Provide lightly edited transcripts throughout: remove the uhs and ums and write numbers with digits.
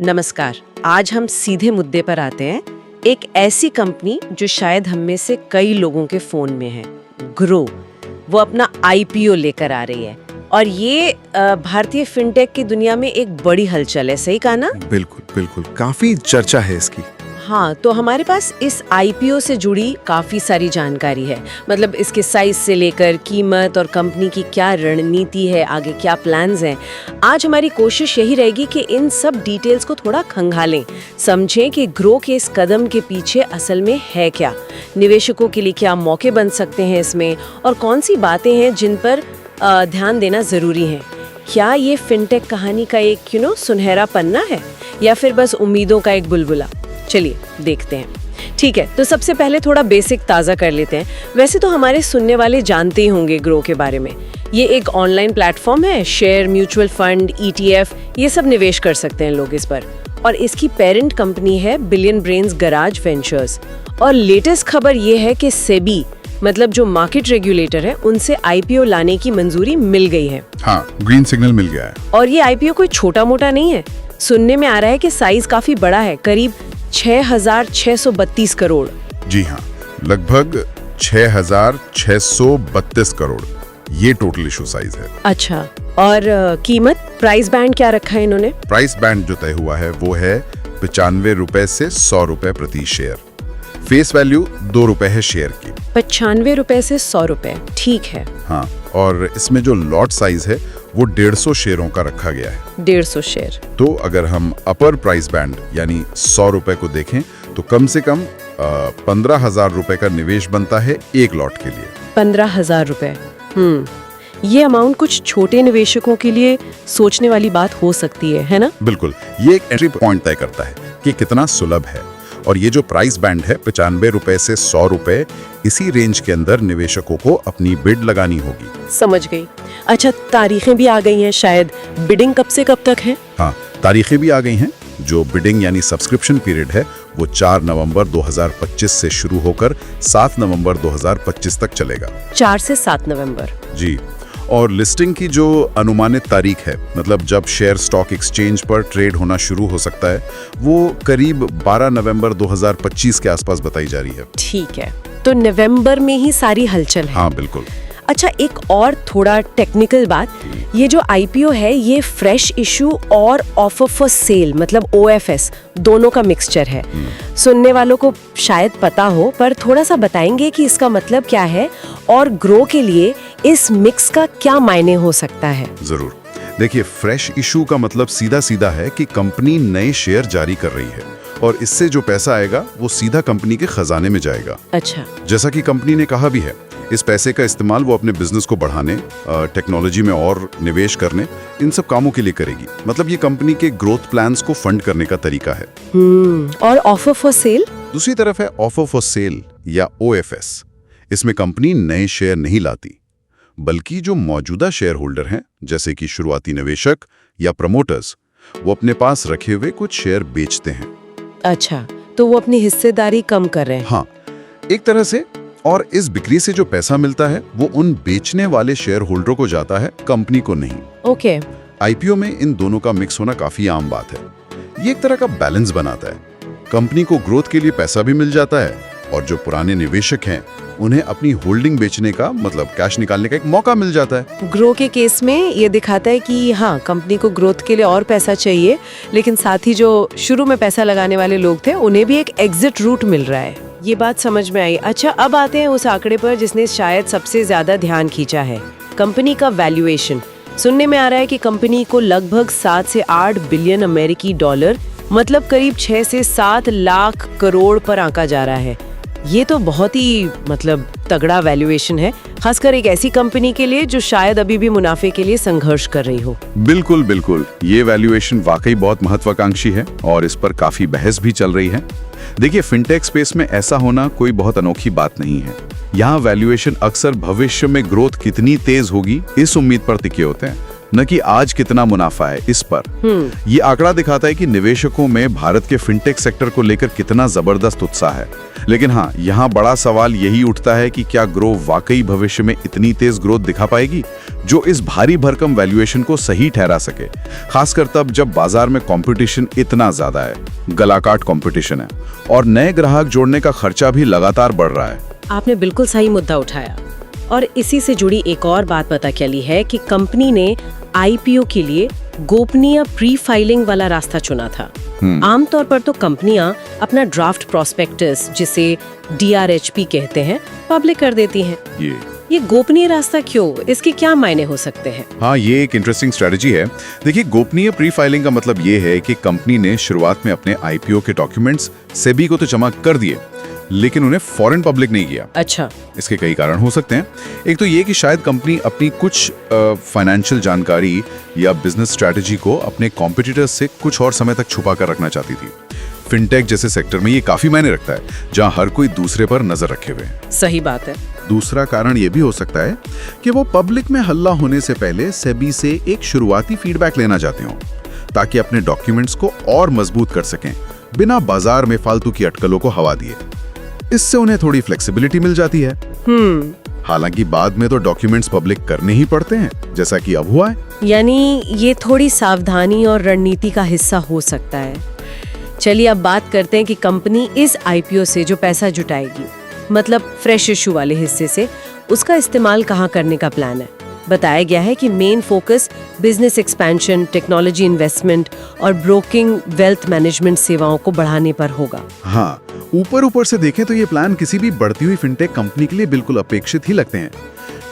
नमस्कार। आज हम सीधे मुद्दे पर आते हैं। एक ऐसी कंपनी जो शायद हम में से कई लोगों के फोन में है, ग्रो। वो अपना आईपीओ लेकर आ रही है और ये भारतीय फिनटेक की दुनिया में एक बड़ी हलचल है। सही कहा ना? बिल्कुल बिल्कुल, काफी चर्चा है इसकी। हाँ, तो हमारे पास इस आईपीओ से जुड़ी काफ़ी सारी जानकारी है। मतलब इसके साइज से लेकर कीमत और कंपनी की क्या रणनीति है, आगे क्या प्लान्स हैं। आज हमारी कोशिश यही रहेगी कि इन सब डिटेल्स को थोड़ा खंगालें, समझें कि ग्रो के इस कदम के पीछे असल में है क्या, निवेशकों के लिए क्या मौके बन सकते हैं इसमें, और कौन सी बातें हैं जिन पर ध्यान देना ज़रूरी है। क्या ये फिनटेक कहानी का एक सुनहरा पन्ना है या फिर बस उम्मीदों का एक बुलबुला? चलिए देखते हैं। ठीक है, तो सबसे पहले थोड़ा बेसिक ताज़ा कर लेते हैं। वैसे तो हमारे सुनने वाले जानते ही होंगे ग्रो के बारे में। ये एक ऑनलाइन प्लेटफॉर्म है, शेयर, म्यूचुअल फंड, ईटीएफ, ये सब निवेश कर सकते हैं लोग इस पर। और इसकी पेरेंट कंपनी है बिलियन ब्रेन्स गराज वेंचर्स। और लेटेस्ट खबर ये है कि सेबी, मतलब जो मार्केट रेगुलेटर है, उनसे आईपीओ लाने की मंजूरी मिल गई है। हाँ, ग्रीन सिग्नल मिल गया है। और ये आईपीओ कोई छोटा मोटा नहीं है। सुनने में आ रहा है कि साइज काफी बड़ा है, करीब 6,632 करोड़। जी हाँ, लगभग 6,632 करोड़ ये टोटल इशू साइज है। अच्छा, और कीमत, प्राइस बैंड क्या रखा है इन्होंने? प्राइस बैंड जो तय हुआ है वो है 95 रुपए से 100 रुपए प्रति शेयर। फेस वैल्यू 2 रुपए है शेयर की। 95 रुपए से 100 रुपए, ठीक है। हाँ, और इसमें जो लॉट साइज है वो 150 शेयरों का रखा गया है। 150 शेयर। तो अगर हम अपर प्राइस बैंड यानी 100 रुपए को देखें तो कम से कम 15,000 रुपए का निवेश बनता है एक लॉट के लिए। 15,000 रुपए। ये अमाउंट कुछ छोटे निवेशकों के लिए सोचने वाली बात हो सकती है ना? बिल्कुल, ये एक एंट्री पॉइंट तय करता है कि कितना सुलभ है। और ये जो प्राइस बैंड है 95 रुपए से 100 रुपए, इसी रेंज के अंदर निवेशकों को अपनी बिड लगानी होगी। समझ गई। अच्छा, तारीखें भी आ गई हैं शायद। बिडिंग कब से कब तक है? हाँ, तारीखें भी आ गई हैं। जो बिडिंग यानी सब्सक्रिप्शन पीरियड है वो 4 नवंबर 2025 से शुरू होकर 7 नवंबर 2025 तक चलेगा। 4 से 7 नवंबर। जी, और लिस्टिंग की जो अनुमानित तारीख है, मतलब जब शेयर स्टॉक एक्सचेंज पर ट्रेड होना शुरू हो सकता है, वो करीब 12 नवंबर 2025 के आसपास बताई जा रही है। ठीक है, तो नवंबर में ही सारी हलचल है। हाँ बिल्कुल। अच्छा, एक और थोड़ा टेक्निकल बात, ये जो आईपीओ है ये फ्रेश इशू और ऑफर फॉर सेल मतलब ओएफएस दोनों का मिक्सचर है। सुनने वालों को शायद पता हो, पर थोड़ा सा बताएंगे कि इसका मतलब क्या है और ग्रो के लिए इस मिक्स का क्या मायने हो सकता है? जरूर। देखिए, फ्रेश इशू का मतलब सीधा सीधा है कि कंपनी नए शेयर जारी कर रही है और इससे जो पैसा आएगा वो सीधा कंपनी के खजाने में जाएगा। अच्छा। जैसा कि कंपनी ने कहा भी है, इस पैसे का इस्तेमाल वो अपने बिजनेस को बढ़ाने, टेक्नोलॉजी में और निवेश करने, इन सब कामों के लिए करेगी। मतलब ये कंपनी के ग्रोथ प्लान्स को फंड करने का तरीका है। और ऑफर फॉर सेल? दूसरी तरफ है ऑफर फॉर सेल या ओएफएस। इसमें कंपनी नए शेयर नहीं लाती, बल्कि जो मौजूदा शेयर होल्डर हैं, जैसे कि शुरुआती निवेशक या प्रमोटर्स, वो अपने पास रखे हुए कुछ शेयर बेचते हैं। अच्छा, तो वो अपनी हिस्सेदारी कम कर रहे हैं। हाँ, एक तरह से। और इस बिक्री से जो पैसा मिलता है वो उन बेचने वाले शेयर होल्डरों को जाता है, कंपनी को नहीं। ओके। आईपीओ में इन दोनों का मिक्स होना काफी आम बात है। ये एक तरह का बैलेंस बनाता है। कंपनी को ग्रोथ के लिए पैसा भी मिल जाता है और जो पुराने निवेशक हैं उन्हें अपनी होल्डिंग बेचने का, मतलब कैश निकालने का एक मौका मिल जाता है। ग्रो के केस में ये दिखाता है कि हाँ, कंपनी को ग्रोथ के लिए और पैसा चाहिए, लेकिन साथ ही जो शुरू में पैसा लगाने वाले लोग थे उन्हें भी एक एग्जिट रूट मिल रहा है। ये बात समझ में आई। अच्छा, अब आते हैं उस आंकड़े पर जिसने शायद सबसे ज्यादा ध्यान खींचा है, कंपनी का वैल्यूएशन। सुनने में आ रहा है कि कंपनी को लगभग 7 से 8 बिलियन अमेरिकी डॉलर, मतलब करीब 6 से 7 लाख करोड़ पर आंका जा रहा है। ये तो बहुत ही तगड़ा वैल्यूएशन है, खासकर एक ऐसी कंपनी के लिए जो शायद अभी भी मुनाफे के लिए संघर्ष कर रही हो। बिल्कुल बिल्कुल, ये वैल्यूएशन वाकई बहुत महत्वाकांक्षी है और इस पर काफी बहस भी चल रही है। देखिए, फिनटेक स्पेस में ऐसा होना कोई बहुत अनोखी बात नहीं है। यहाँ वैल्यूएशन अक्सर भविष्य में ग्रोथ कितनी तेज होगी इस उम्मीद पर टिके होते हैं। न कि आज कितना मुनाफा है इस पर। ये आंकड़ा दिखाता है कि निवेशकों में भारत के फिनटेक सेक्टर को लेकर कितना जबरदस्त उत्साह है। लेकिन हाँ, यहाँ बड़ा सवाल यही उठता है कि क्या ग्रो वाकई भविष्य में इतनी तेज ग्रोथ दिखा पाएगी जो इस भारी भरकम वैल्यूएशन को सही ठहरा सके, खासकर तब जब बाजार में कंपटीशन इतना ज्यादा है, गलाकाट कंपटीशन है और नए ग्राहक जोड़ने का खर्चा भी लगातार बढ़ रहा है। आपने बिल्कुल सही मुद्दा उठाया और इसी से जुड़ी एक और बात पता चली है कि कंपनी ने आईपीओ के लिए गोपनीय प्री फाइलिंग वाला रास्ता चुना था। आमतौर पर तो कंपनियां अपना ड्राफ्ट प्रोस्पेक्टस, जिसे DRHP कहते हैं, पब्लिक कर देती हैं। ये गोपनीय रास्ता क्यों? इसके क्या मायने हो सकते हैं? हाँ, ये एक इंटरेस्टिंग स्ट्रेटजी है। देखिए, गोपनीय प्री फाइलिंग का मतलब ये है कि कंपनी ने शुरुआत में अपने आईपीओ के डॉक्यूमेंट्स सेबी को तो जमा कर दिए, लेकिन उन्हें फॉरेन पब्लिक नहीं किया। अच्छा। इसके कई कारण हो सकते हैं। एक तो ये कि शायद कंपनी अपनी कुछ फाइनेंशियल जानकारी या बिजनेस स्ट्रैटेजी को अपने कॉम्पिटिटर्स से कुछ और समय तक छुपा कर रखना चाहती थी। फिनटेक जैसे सेक्टर में ये काफी मायने रखता है, जहां हर कोई दूसरे पर नजर रखे हुए है। सही बात है। दूसरा कारण ये भी हो सकता है कि वो पब्लिक में हल्ला होने से पहले सेबी से एक शुरुआती फीडबैक लेना चाहते हो, ताकि अपने डॉक्यूमेंट्स को और मजबूत कर सकें, बिना बाजार में फालतू की अटकलों को हवा दिए। इससे उन्हें थोड़ी फ्लेक्सिबिलिटी मिल जाती है। हालांकि बाद में तो डॉक्यूमेंट्स पब्लिक करने ही पड़ते हैं, जैसा कि अब हुआ है। यानी ये थोड़ी सावधानी और रणनीति का हिस्सा हो सकता है। चलिए अब बात करते हैं कि कंपनी इस आईपीओ से जो पैसा जुटाएगी, मतलब फ्रेश इशू वाले हिस्से से, उसका इस्तेमाल कहाँ करने का प्लान है। बताया गया है कि main focus business expansion, technology investment और ब्रोकिंग, वेल्थ मैनेजमेंट सेवाओं को बढ़ाने पर होगा। हाँ, ऊपर से देखें तो ये प्लान किसी भी बढ़ती हुई फिनटेक कंपनी के लिए बिल्कुल अपेक्षित ही लगते हैं।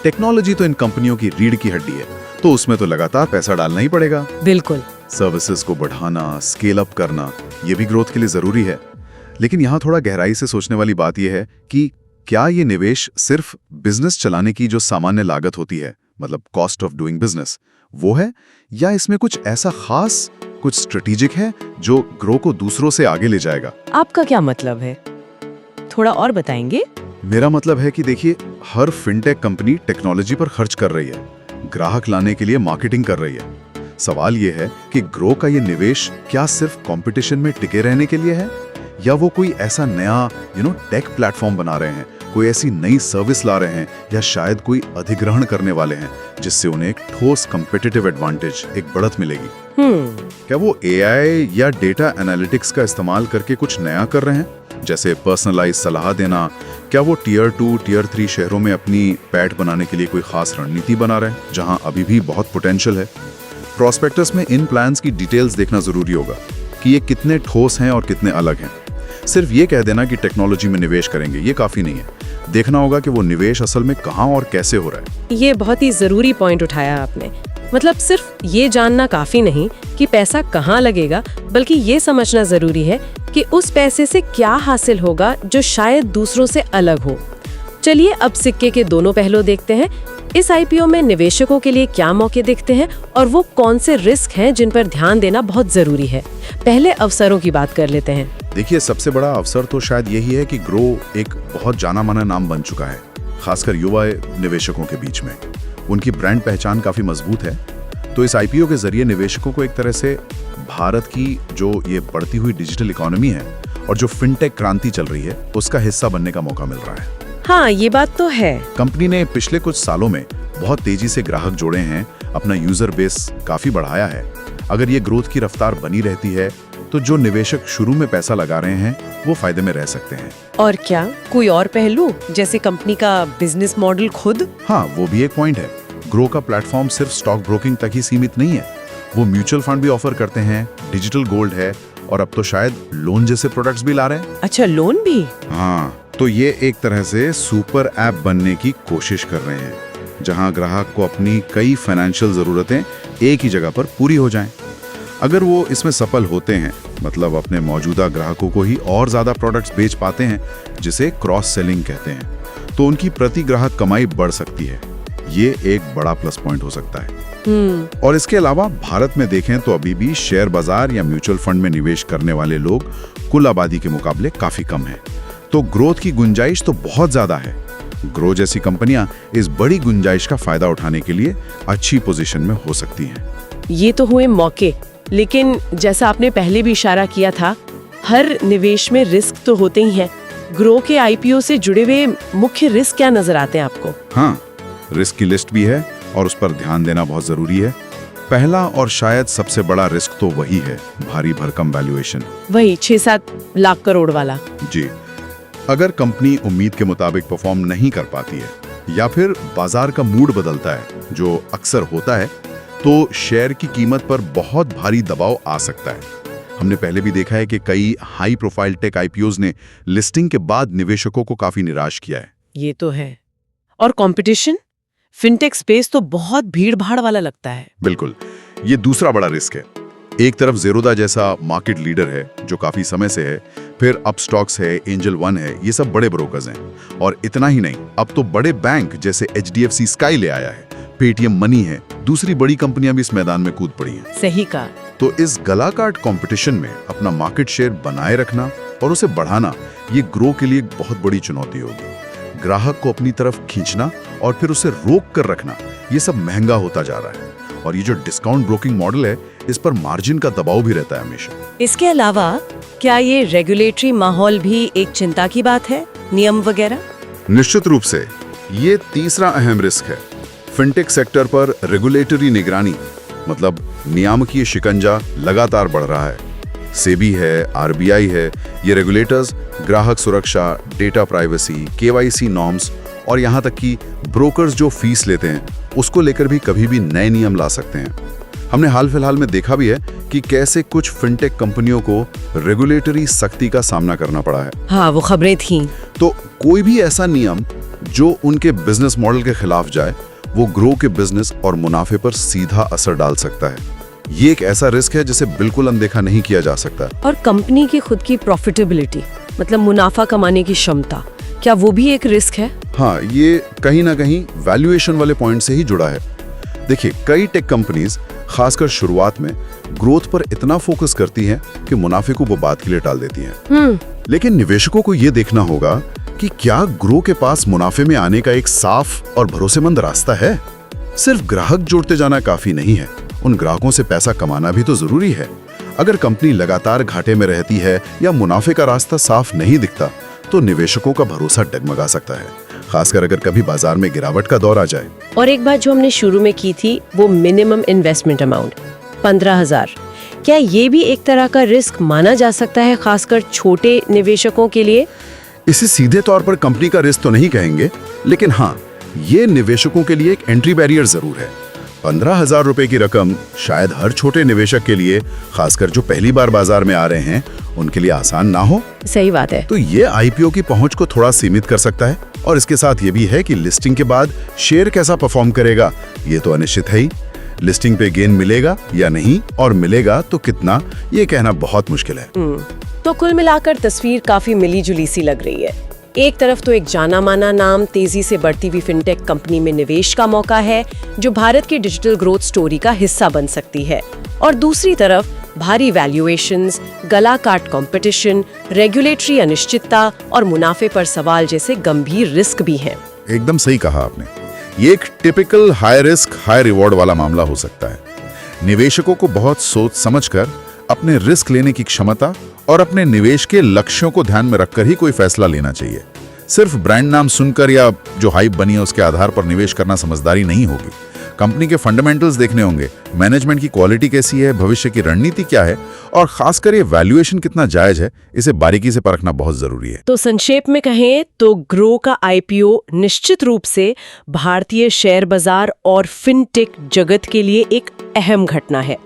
टेक्नोलॉजी तो इन कंपनियों की रीढ़ की हड्डी है, तो उसमें तो लगातार पैसा डालना ही पड़ेगा। बिल्कुल। सर्विसेज को बढ़ाना, स्केल अप करना, ये भी ग्रोथ के लिए जरूरी है। लेकिन यहाँ थोड़ा गहराई से सोचने वाली बात यह है कि क्या ये निवेश सिर्फ बिजनेस चलाने की जो सामान्य लागत होती है, मतलब कॉस्ट ऑफ डूइंग बिजनेस, वो है, या इसमें कुछ ऐसा खास, कुछ स्ट्रेटेजिक है जो ग्रो को दूसरों से आगे ले जाएगा? आपका क्या मतलब है? थोड़ा और बताएंगे? मेरा मतलब है कि देखिए, हर फिनटेक कंपनी टेक्नोलॉजी पर खर्च कर रही है, ग्राहक लाने के लिए मार्केटिंग कर रही है। सवाल यह है कि ग्रो का ये निवेश क्या सिर्फ कंपटीशन में टिके रहने के लिए है, या वो कोई ऐसा नया टेक प्लेटफॉर्म बना रहे हैं, कोई ऐसी नई सर्विस ला रहे हैं, या शायद कोई अधिग्रहण करने वाले हैं जिससे उन्हें एक ठोस कंपेटिटिव एडवांटेज, एक बढ़त मिलेगी। क्या वो एआई या डेटा एनालिटिक्स का इस्तेमाल करके कुछ नया कर रहे हैं, जैसे पर्सनलाइज सलाह देना? क्या वो टियर 2, टियर 3 शहरों में अपनी पैठ बनाने के लिए कोई खास रणनीति बना रहे हैं, जहां अभी भी बहुत पोटेंशियल है? प्रोस्पेक्टस में इन प्लान्स की डिटेल्स देखना जरूरी होगा कि ये कितने ठोस हैं और कितने अलग हैं। सिर्फ ये कह देना कि टेक्नोलॉजी में निवेश करेंगे, ये काफी नहीं है। देखना होगा कि वो निवेश असल में कहाँ और कैसे हो रहा है। ये बहुत ही जरूरी पॉइंट उठाया आपने। मतलब सिर्फ ये जानना काफी नहीं कि पैसा कहाँ लगेगा, बल्कि ये समझना जरूरी है कि उस पैसे से क्या हासिल होगा जो शायद दूसरों से अलग हो। चलिए अब सिक्के के दोनों पहलू देखते हैं। इस आईपीओ में निवेशकों के लिए क्या मौके दिखते हैं और वो कौन से रिस्क हैं जिन पर ध्यान देना बहुत जरूरी है। पहले अवसरों की बात कर लेते हैं। देखिए, सबसे बड़ा अवसर तो शायद यही है कि ग्रो एक बहुत जाना माना नाम बन चुका है, खासकर युवा निवेशकों के बीच में। उनकी ब्रांड पहचान काफी मजबूत है, तो इस आईपीओ के जरिए निवेशकों को एक तरह से भारत की जो ये बढ़ती हुई डिजिटल इकोनॉमी है और जो फिनटेक क्रांति चल रही है, उसका हिस्सा बनने का मौका मिल रहा है। हाँ, ये बात तो है। कंपनी ने पिछले कुछ सालों में बहुत तेजी से ग्राहक जोड़े हैं, अपना यूजर बेस काफी बढ़ाया है। अगर ये ग्रोथ की रफ्तार बनी रहती है तो जो निवेशक शुरू में पैसा लगा रहे हैं वो फायदे में रह सकते हैं। और क्या कोई और पहलू, जैसे कंपनी का बिजनेस मॉडल खुद? हाँ, वो भी एक पॉइंट है। ग्रो का प्लेटफॉर्म सिर्फ स्टॉक ब्रोकिंग तक ही सीमित नहीं है, वो म्यूचुअल फंड भी ऑफर करते हैं, डिजिटल गोल्ड है, और अब तो शायद लोन जैसे प्रोडक्ट्स भी ला रहे हैं। अच्छा, लोन भी? हाँ, तो ये एक तरह से सुपर ऐप बनने की कोशिश कर रहे हैं, जहां ग्राहक को अपनी कई फाइनेंशियल जरूरतें एक ही जगह पर पूरी हो जाएं। अगर वो इसमें सफल होते हैं, मतलब अपने मौजूदा ग्राहकों को ही और ज्यादा प्रोडक्ट्स बेच पाते हैं, जिसे क्रॉस सेलिंग कहते हैं, तो उनकी प्रति ग्राहक कमाई बढ़ सकती है। ये एक बड़ा प्लस पॉइंट हो सकता है। और इसके अलावा भारत में देखें तो अभी भी शेयर बाजार या म्यूचुअल फंड में निवेश करने वाले लोग कुल आबादी के मुकाबले काफी कम हैं, तो ग्रोथ की गुंजाइश तो बहुत ज्यादा है। ग्रो जैसी कंपनियां इस बड़ी गुंजाइश का फायदा उठाने के लिए अच्छी पोजीशन में हो सकती हैं। ये तो हुए मौके, लेकिन जैसा आपने पहले भी इशारा किया था, हर निवेश में रिस्क तो होते ही हैं। ग्रो के आईपीओ से जुड़े हुए मुख्य रिस्क क्या नजर आते हैं आपको? हाँ, रिस्क की लिस्ट भी है और उस पर ध्यान देना बहुत जरूरी है। पहला और शायद सबसे बड़ा रिस्क तो वही है, भारी भरकम वैल्यूएशन। वही 6-7 लाख करोड़ वाला। जी, अगर कंपनी उम्मीद के मुताबिक परफॉर्म नहीं कर पाती है या फिर बाजार का मूड बदलता है, जो अक्सर होता है, तो शेयर की कीमत पर बहुत भारी दबाव आ सकता है। हमने पहले भी देखा है कि कई हाई प्रोफाइल टेक आईपीओज ने लिस्टिंग के बाद निवेशकों को काफी निराश किया है। ये तो है। और कंपटीशन? फिनटेक स्पेस तो बहुत भीड़-भाड़ वाला लगता है। बिल्कुल, ये दूसरा बड़ा रिस्क है। एक तरफ ज़ेरोदा जैसा मार्केट लीडर है जो काफी समय से है, फिर अपस्टॉक्स है, एंजल वन है, ये सब बड़े ब्रोकर्स हैं। और इतना ही नहीं, अब तो बड़े बैंक जैसे HDFC स्काई ले आया है, पेटीएम मनी है, दूसरी बड़ी कंपनियां भी इस मैदान में कूद पड़ी हैं। सही कहा। तो इस गलाकाट कंपटीशन में अपना मार्केट शेयर बनाए रखना और उसे बढ़ाना, ये ग्रो के लिए एक बहुत बड़ी चुनौती होगी। ग्राहक को अपनी तरफ खींचना और फिर उसे रोक कर रखना, ये सब महंगा होता जा रहा है। और ये जो डिस्काउंट ब्रोकिंग मॉडल है, इस पर मार्जिन का दबाव भी रहता है हमेशा। इसके अलावा क्या ये रेगुलेटरी माहौल भी एक चिंता की बात है, नियम वगैरह? निश्चित रूप से ये तीसरा अहम रिस्क है। फिनटेक सेक्टर पर रेगुलेटरी निगरानी, मतलब नियामकीय शिकंजा लगातार बढ़ रहा है। सेबी है, RBI है, ये रेगुलेटर्स ग्राहक सुरक्षा, डेटा प्राइवेसी, KYC नॉर्म्स और यहाँ तक कि ब्रोकर्स जो फीस लेते हैं, उसको लेकर भी कभी भी नए नियम ला सकते हैं। हमने हाल फिलहाल में देखा भी है कि कैसे कुछ फिनटेक कंपनियों को रेगुलेटरी सख्ती का सामना करना पड़ा है। हाँ, वो खबरें थीं। तो कोई भी ऐसा नियम जो उनके बिजनेस मॉडल के खिलाफ जाए, वो ग्रो के बिजनेस और मुनाफे पर सीधा असर डाल सकता है। ये एक ऐसा रिस्क है जिसे बिल्कुल अनदेखा नहीं किया जा सकता। और कंपनी की खुद की प्रॉफिटेबिलिटी, मतलब मुनाफा कमाने की क्षमता, क्या वो भी एक रिस्क है? हाँ, ये कहीं ना कहीं वैल्यूएशन वाले पॉइंट से ही जुड़ा है। देखिए, कई टेक कंपनीज खासकर शुरुआत में ग्रोथ पर इतना फोकस करती हैं कि मुनाफे को वो बाद के लिए टाल देती हैं। लेकिन निवेशकों को ये देखना होगा कि क्या ग्रो के पास मुनाफे में आने का एक साफ और भरोसेमंद रास्ता है। सिर्फ ग्राहक जोड़ते जाना काफी नहीं है, उन ग्राहकों से पैसा कमाना भी तो जरूरी है। अगर कंपनी लगातार घाटे में रहती है या मुनाफे का रास्ता साफ नहीं दिखता, तो निवेशकों का भरोसा डगमगा सकता है, खासकर अगर कभी बाजार में गिरावट का दौर आ जाए। और एक बात जो हमने शुरू में की थी, वो मिनिमम इन्वेस्टमेंट अमाउंट 15,000, क्या ये भी एक तरह का रिस्क माना जा सकता है, खासकर छोटे निवेशकों के लिए? इसे सीधे तौर पर कंपनी का रिस्क तो नहीं कहेंगे, लेकिन हाँ, ये निवेशकों के लिए एक एंट्री बैरियर जरूर है। 15,000 रुपए की रकम शायद हर छोटे निवेशक के लिए, खासकर जो पहली बार बाजार में आ रहे हैं, उनके लिए आसान ना हो। सही बात है। तो ये आईपीओ की पहुंच को थोड़ा सीमित कर सकता है। और इसके साथ ये भी है कि लिस्टिंग के बाद शेयर कैसा परफॉर्म करेगा, ये तो अनिश्चित है ही। लिस्टिंग पे गेन मिलेगा या नहीं, और मिलेगा तो कितना, ये कहना बहुत मुश्किल है। तो कुल मिलाकर तस्वीर काफी मिली जुली सी लग रही है। एक तरफ तो एक जाना माना नाम तेजी से बढ़ती हुई फिनटेक कंपनी में निवेश का मौका है, जो भारत की डिजिटल ग्रोथ स्टोरी का हिस्सा बन सकती है, और दूसरी तरफ भारी वैल्यूएशंस, गला काट कंपटीशन, रेगुलेटरी अनिश्चितता और मुनाफे पर सवाल जैसे गंभीर रिस्क भी हैं। एकदम सही कहा आपने। ये एक typical high risk high reward वाला मामला हो सकता है। निवेशकों को बहुत सोच समझकर अपने रिस्क लेने की क्षमता और अपने निवेश के लक्ष्यों को ध्यान में रखकर ही कोई फैसला लेना चाहिए। सिर्फ ब्रांड नाम सुनकर या जो हाइप बनी है उसके आधार पर निवेश करना समझदारी नहीं होगी। कंपनी के फंडामेंटल्स देखने होंगे, मैनेजमेंट की क्वालिटी कैसी है, भविष्य की रणनीति क्या है, और खासकर ये वैल्यूएशन कितना जायज है, इसे बारीकी से परखना बहुत जरूरी है। तो संक्षेप में कहें तो ग्रो का आईपीओ निश्चित रूप से भारतीय शेयर बाजार और फिनटेक जगत के लिए एक अहम घटना है।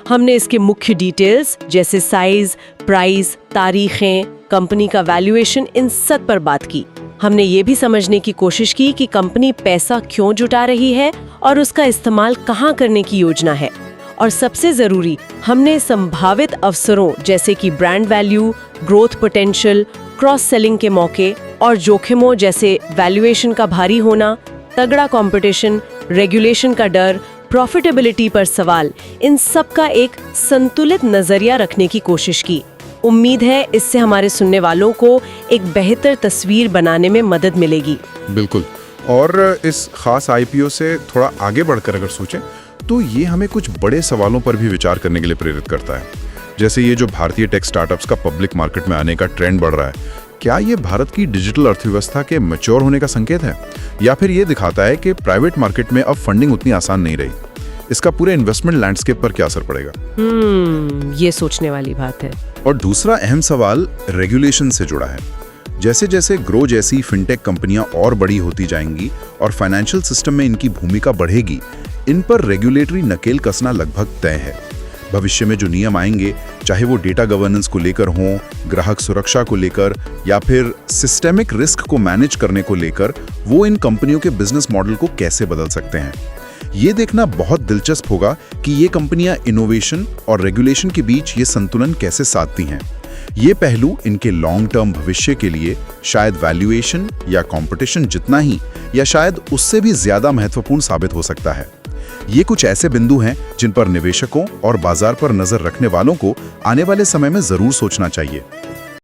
हमने इसके मुख्य डिटेल्स जैसे साइज, प्राइस, तारीखें, कंपनी का वैल्यूएशन, इन सब पर बात की। हमने ये भी समझने की कोशिश की कि कंपनी पैसा क्यों जुटा रही है और उसका इस्तेमाल कहाँ करने की योजना है। और सबसे जरूरी, हमने संभावित अवसरों जैसे कि brand value, growth potential, cross selling के मौके और जोखिमों जैसे वैल्यूएशन का भारी होना, तगड़ा कंपटीशन, रेगुलेशन का डर, प्रॉफिटेबिलिटी पर सवाल, इन सब का एक संतुलित नजरिया रखने की कोशिश की। उम्मीद है इससे हमारे सुनने वालों को एक बेहतर तस्वीर बनाने में मदद मिलेगी। बिल्कुल। और इस खास आईपीओ से थोड़ा आगे बढ़कर अगर सोचें तो ये हमें कुछ बड़े सवालों पर भी विचार करने के लिए प्रेरित करता है। जैसे ये जो भारतीय टेक स्टार्टअप्स का पब्लिक मार्केट में आने का ट्रेंड बढ़ रहा है, क्या ये भारत की डिजिटल अर्थव्यवस्था के मैच्योर होने का संकेत है, या फिर ये दिखाता है कि प्राइवेट मार्केट में अब फंडिंग उतनी आसान नहीं रही? इसका पूरे इन्वेस्टमेंट लैंडस्केप पर क्या असर पड़ेगा? ये सोचने वाली बात है। और दूसरा अहम सवाल रेगुलेशन से जुड़ा है। जैसे जैसे ग्रो जैसी फिनटेक कंपनियां और बड़ी होती जाएंगी और फाइनेंशियल सिस्टम में इनकी भूमिका बढ़ेगी, इन पर रेगुलेटरी नकेल कसना लगभग तय है। भविष्य में जो नियम आएंगे, चाहे वो डेटा गवर्नेंस को लेकर हों, ग्राहक सुरक्षा को लेकर या फिर सिस्टेमिक रिस्क को मैनेज करने को लेकर, वो इन कंपनियों के बिजनेस मॉडल को कैसे बदल सकते हैं। ये देखना बहुत दिलचस्प होगा कि ये कंपनियां इनोवेशन और रेगुलेशन के बीच ये संतुलन कैसे साधती हैं। ये पहलू इनके लॉन्ग टर्म भविष्य के लिए शायद वैल्यूएशन या कंपटीशन जितना ही या शायद उससे भी ज्यादा महत्वपूर्ण साबित हो सकता है। ये कुछ ऐसे बिंदु हैं जिन पर निवेशकों और बाजार पर नजर रखने वालों को आने वाले समय में जरूर सोचना चाहिए।